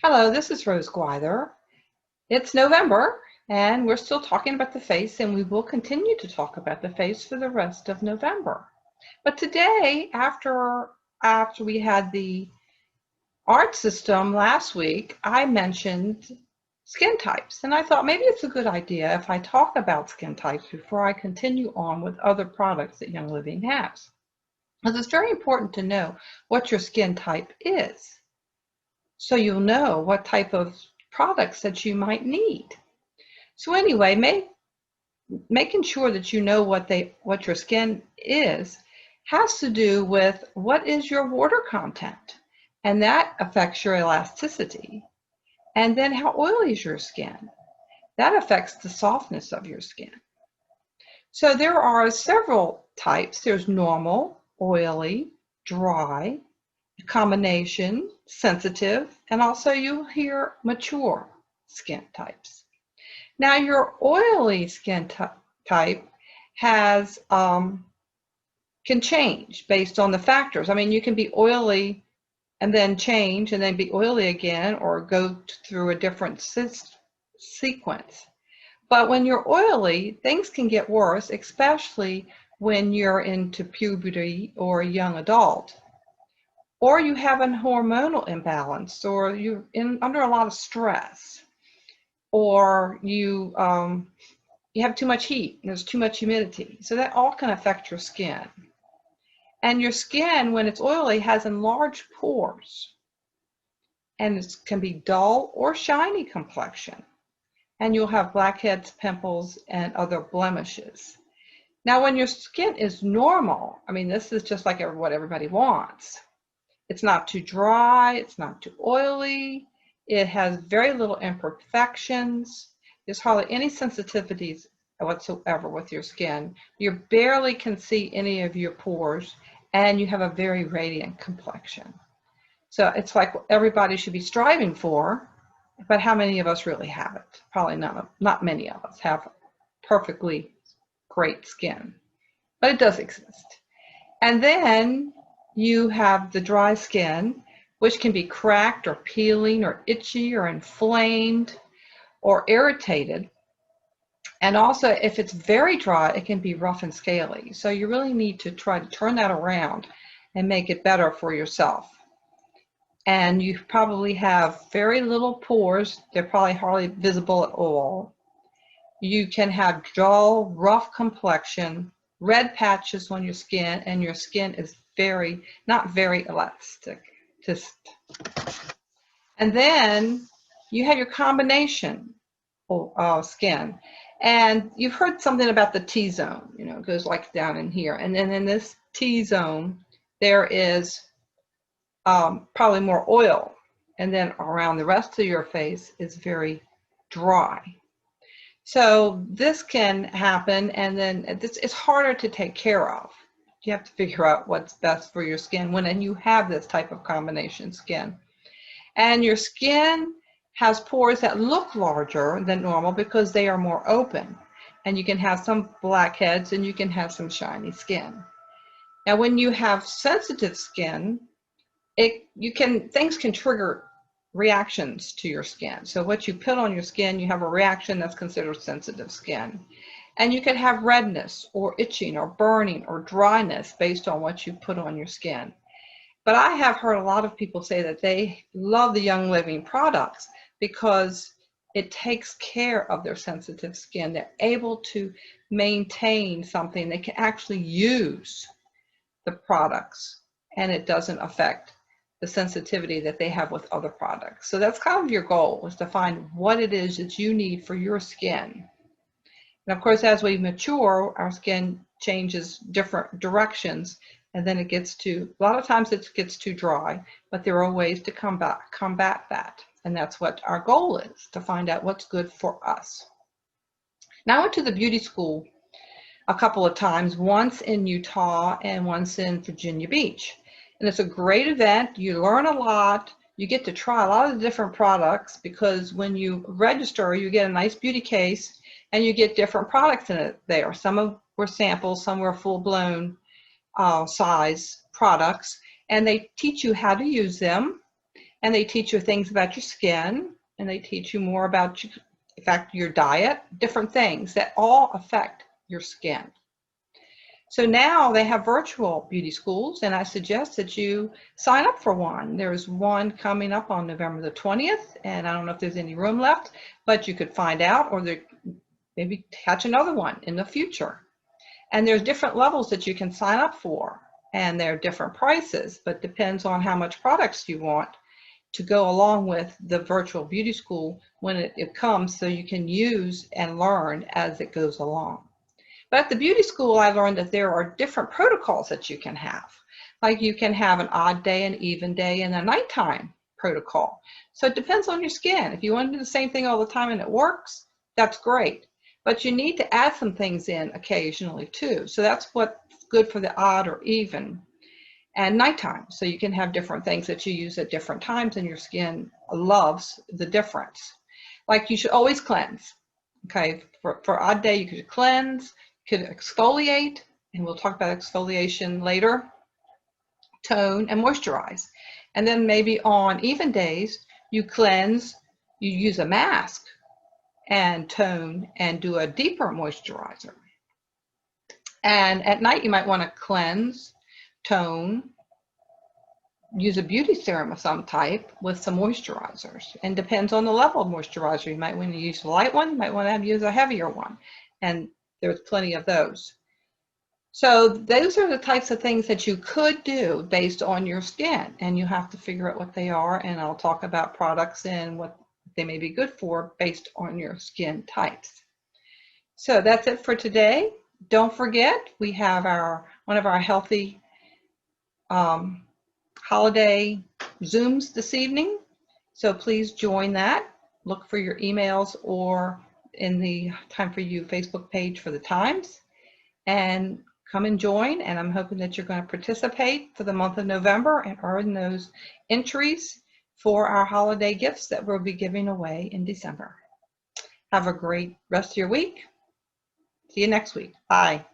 Hello, this is Rose Gwyther. It's November, and we're still talking about the face, and we will continue to talk about the face for the rest of November. But today, after we had the art system last week, I mentioned skin types, and I thought maybe it's a good idea if I talk about skin types before I continue on with other products that Young Living has. Because it's very important to know what your skin type is, so you'll know what type of products that you might need. So anyway, making sure that you know what your skin is has to do with what is your water content, and that affects your elasticity. And then how oily is your skin? That affects the softness of your skin. So there are several types. There's normal, oily, dry, combination, sensitive, and also you hear mature skin types. Now your oily skin type has can change based on the factors. I mean, you can be oily and then change and then be oily again, or go through a different sequence. But when you're oily, things can get worse, especially when you're into puberty or a young adult, or you have a hormonal imbalance, or you're under a lot of stress, or you have too much heat and there's too much humidity. So that all can affect your skin. And your skin, when it's oily, has enlarged pores, and it can be dull or shiny complexion. And you'll have blackheads, pimples, and other blemishes. Now, when your skin is normal, I mean, this is just like what everybody wants. It's not too dry, it's not too oily, it has very little imperfections, there's hardly any sensitivities whatsoever with your skin. You barely can see any of your pores, and you have a very radiant complexion. So it's like what everybody should be striving for, but how many of us really have it? Probably not many of us have perfectly great skin, but it does exist. And then you have the dry skin, which can be cracked or peeling or itchy or inflamed or irritated. And also, if it's very dry, it can be rough and scaly. So you really need to try to turn that around and make it better for yourself. And you probably have very little pores. They're probably hardly visible at all. You can have dull, rough complexion, red patches on your skin, and your skin is not very elastic. And then you have your combination skin. And you've heard something about the T-zone, it goes like down in here. And then in this T-zone, there is probably more oil. And then around the rest of your face is very dry. So this can happen, and then it's harder to take care of. You have to figure out what's best for your skin when you have this type of combination skin. And your skin has pores that look larger than normal because they are more open. And you can have some blackheads and you can have some shiny skin. Now, when you have sensitive skin, things can trigger reactions to your skin. So what you put on your skin, you have a reaction that's considered sensitive skin. And you can have redness or itching or burning or dryness based on what you put on your skin. But I have heard a lot of people say that they love the Young Living products because it takes care of their sensitive skin. They're able to maintain something. They can actually use the products, and it doesn't affect the sensitivity that they have with other products. So that's kind of your goal, is to find what it is that you need for your skin. And of course, as we mature, our skin changes different directions, and then a lot of times it gets too dry, but there are ways to combat that. And that's what our goal is, to find out what's good for us. Now I went to the beauty school a couple of times, once in Utah and once in Virginia Beach. And it's a great event. You learn a lot. You get to try a lot of the different products, because when you register, you get a nice beauty case and you get different products in it there. Some were samples, some were full-blown size products, and they teach you how to use them. and they teach you things about your skin, and they teach you more about, in fact, your diet, different things that all affect your skin. So now they have virtual beauty schools, and I suggest that you sign up for one. There's one coming up on November the 20th, and I don't know if there's any room left, but you could find out, or maybe catch another one in the future. And there's different levels that you can sign up for, and they're different prices, but depends on how much products you want to go along with the virtual beauty school when it comes, so you can use and learn as it goes along. But at the beauty school, I learned that there are different protocols that you can have. Like you can have an odd day, an even day, and a nighttime protocol. So it depends on your skin. If you want to do the same thing all the time and it works, that's great. But you need to add some things in occasionally too. So that's what's good for the odd or even and nighttime. So you can have different things that you use at different times, and your skin loves the difference. Like you should always cleanse. Okay, for odd day, you could cleanse, could exfoliate, and we'll talk about exfoliation later, tone, and moisturize. And then maybe on even days, you cleanse, you use a mask, and tone, and do a deeper moisturizer. And at night, you might want to cleanse, tone, use a beauty serum of some type with some moisturizers. And depends on the level of moisturizer. You might want to use a light one, you might want to use a heavier one. And there's plenty of those. So those are the types of things that you could do based on your skin, and you have to figure out what they are, and I'll talk about products and what they may be good for based on your skin types. So that's it for today. Don't forget, we have one of our healthy holiday Zooms this evening. So please join that. Look for your emails or in the Time for You Facebook page for the times, and come and join. And I'm hoping that you're going to participate for the month of November and earn those entries for our holiday gifts that we'll be giving away in December. Have a great rest of your week. See you next week. Bye.